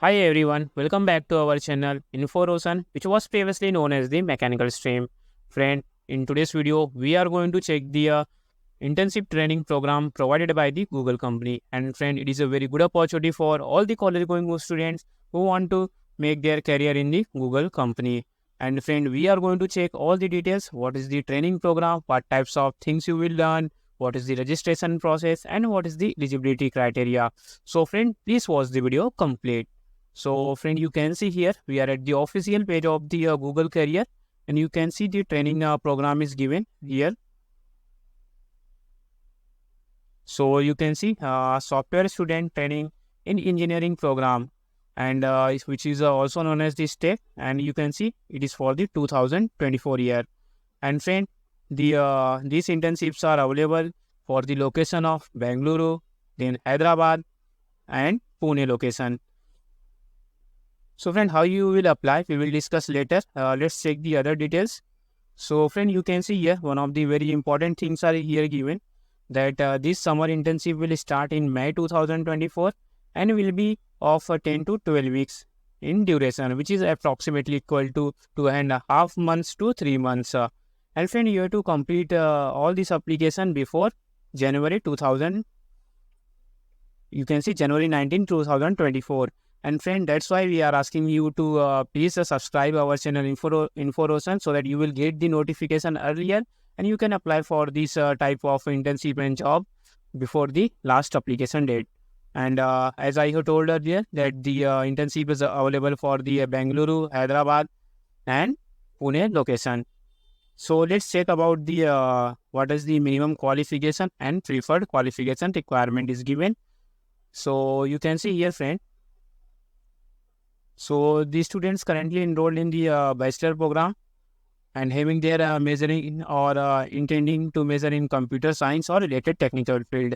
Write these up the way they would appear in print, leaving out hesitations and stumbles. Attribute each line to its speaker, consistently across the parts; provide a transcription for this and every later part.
Speaker 1: Hi everyone, welcome back to our channel Info Roshan, which was previously known as the mechanical stream. Friend, in today's video, we are going to check the internship training program provided by the Google company. And friend, it is a very good opportunity for all the college going students who want to make their career in the Google company. And friend, we are going to check all the details. What is the training program? What types of things you will learn? What is the registration process? And what is the eligibility criteria? So friend, please watch the video complete. So friend, you can see here, we are at the official page of the Google Career, and you can see the training program is given here. So you can see software student training in engineering program, and which is also known as the STEP, and you can see it is for the 2024 year. And friend, these internships are available for the location of Bangalore, then Hyderabad and Pune location. So friend, how you will apply, we will discuss later. Let's check the other details. So friend, you can see here, one of the very important things are here given, that this summer internship will start in May 2024 and will be of 10 to 12 weeks in duration, which is approximately equal to 2.5 months to 3 months. And friend, you have to complete all this application before January 2000. You can see January 19, 2024. And friend, that's why we are asking you to please subscribe our channel Info Roshan, so that you will get the notification earlier and you can apply for this type of internship and job before the last application date. And as I have told earlier, that the internship is available for the Bangalore, Hyderabad and Pune location. So let's check about the what is the minimum qualification and preferred qualification requirement is given. So you can see here, friend. So the students currently enrolled in the bachelor program and having their majoring or intending to major in computer science or related technical field.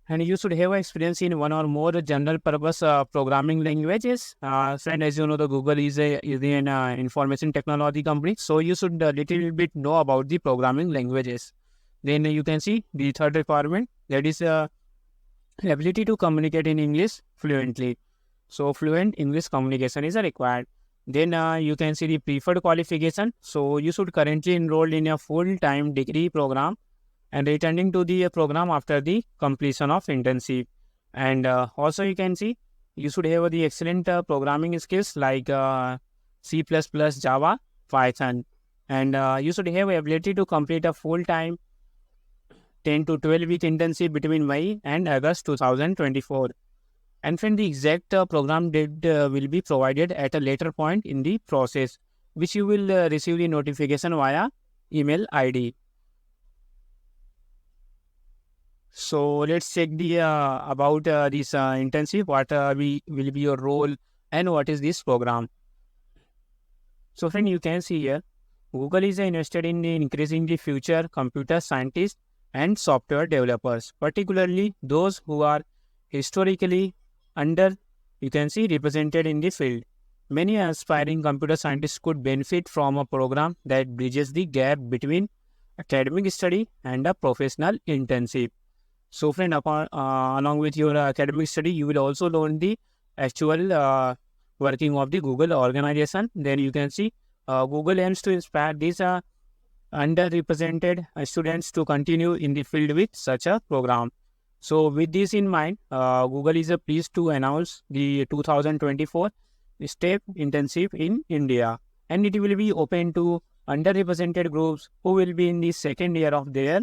Speaker 1: And you should have experience in one or more general purpose programming languages. Friend, as you know, the Google is an information technology company. So you should a little bit know about the programming languages. Then you can see the third requirement, that is ability to communicate in English fluently. So fluent English communication is required. Then you can see the preferred qualification. So you should currently enrolled in a full-time degree program and returning to the program after the completion of internship. And also you can see you should have the excellent programming skills like C++, Java, Python. And you should have ability to complete a full-time 10 to 12 week internship between May and August 2024. And friend, the exact program date will be provided at a later point in the process, which you will receive the notification via email ID. So let's check the about this internship, what will be your role and what is this program. So friend, you can see here, Google is invested in increasing the future computer scientists and software developers, particularly those who are historically you can see represented in the field. Many aspiring computer scientists could benefit from a program that bridges the gap between academic study and a professional internship. So friend, along with your academic study, you will also learn the actual working of the Google organization. Then you can see Google aims to inspire these underrepresented students to continue in the field with such a program. So with this in mind, Google is pleased to announce the 2024 STEP internship in India, and it will be open to underrepresented groups who will be in the second year of their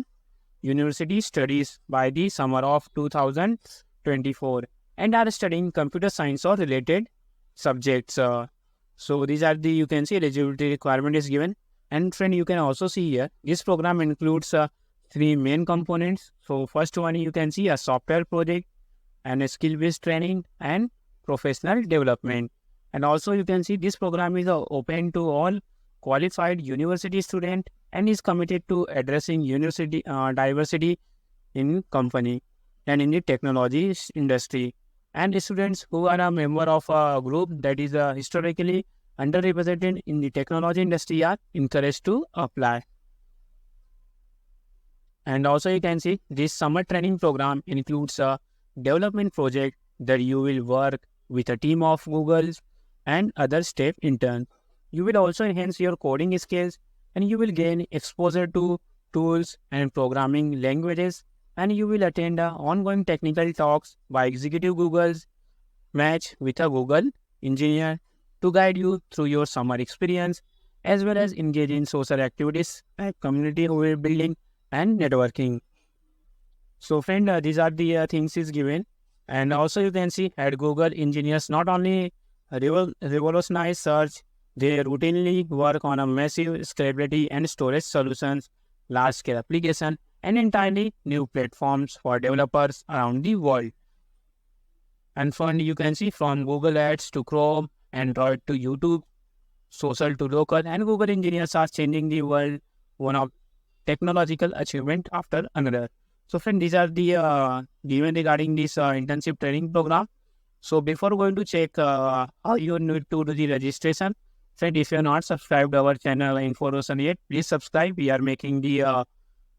Speaker 1: university studies by the summer of 2024 and are studying computer science or related subjects. So these are the, you can see, eligibility requirement is given. And friend, you can also see here, this program includes three main components. So first one, you can see a software project and a skill-based training and professional development. And also you can see this program is open to all qualified university student and is committed to addressing university diversity in company and in the technology industry. And the students who are a member of a group that is historically underrepresented in the technology industry are encouraged to apply. And also you can see this summer training program includes a development project that you will work with a team of Google's and other staff interns. You will also enhance your coding skills, and you will gain exposure to tools and programming languages, and you will attend ongoing technical talks by executive Google's match with a Google engineer to guide you through your summer experience, as well as engage in social activities like community building and networking. So, friend, these are the things is given, and also you can see at Google, engineers not only revolutionize search, they routinely work on a massive scalability and storage solutions, large-scale application, and entirely new platforms for developers around the world. And from you can see from Google Ads to Chrome, Android to YouTube, social to local, and Google engineers are changing the world, one of technological achievement after another. So friend, these are the given regarding this internship training program. So before going to check how you need to do the registration, friend, if you are not subscribed to our channel Info yet, please subscribe. We are making the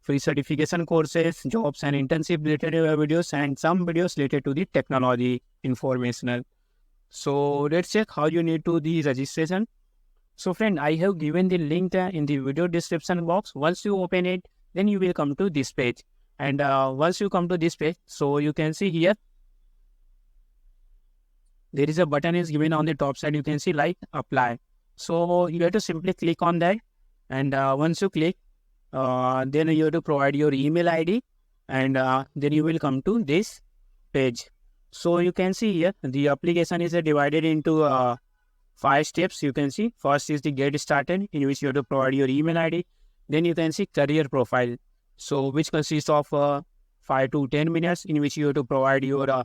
Speaker 1: free certification courses, jobs and internship related videos, and some videos related to the technology informational. So let's check how you need to do the registration. So friend, I have given the link in the video description box. Once you open it, then you will come to this page. And once you come to this page, so you can see here, there is a button is given on the top side. You can see like apply. So you have to simply click on that. And once you click, then you have to provide your email ID. And then you will come to this page. So you can see here, the application is divided into 5 steps. You can see first is the get started, in which you have to provide your email ID. Then you can see career profile, so which consists of 5 to 10 minutes, in which you have to provide your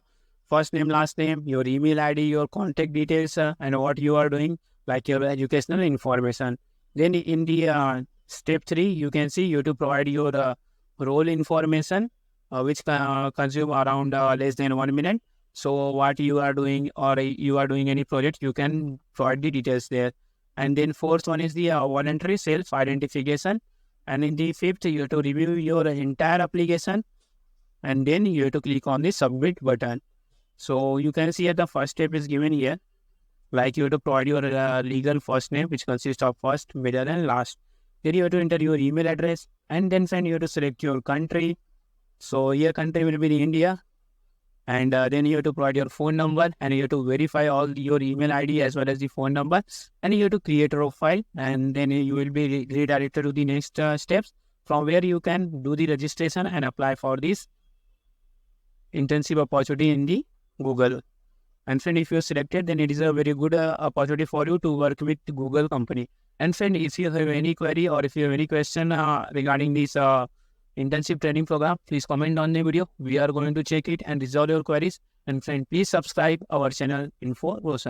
Speaker 1: first name, last name, your email ID, your contact details, and what you are doing, like your educational information. Then in the step 3, you can see you have to provide your role information, which consume around less than 1 minute. So what you are doing, or you are doing any project, you can provide the details there. And then fourth one is the voluntary self-identification. And in the fifth, you have to review your entire application. And then you have to click on the submit button. So you can see that the first step is given here. Like you have to provide your legal first name, which consists of first, middle and last. Then you have to enter your email address. And then you have to select your country. So your country will be the India. And then you have to provide your phone number, and you have to verify all your email ID as well as the phone number, and you have to create a profile, and then you will be redirected to the next steps, from where you can do the registration and apply for this internship opportunity in the Google. And friend, if you are selected, then it is a very good opportunity for you to work with the Google company. And friend, if you have any query or if you have any question regarding this internship training program, please comment on the video. We are going to check it and resolve your queries. And friend, please subscribe our channel Info Roshan.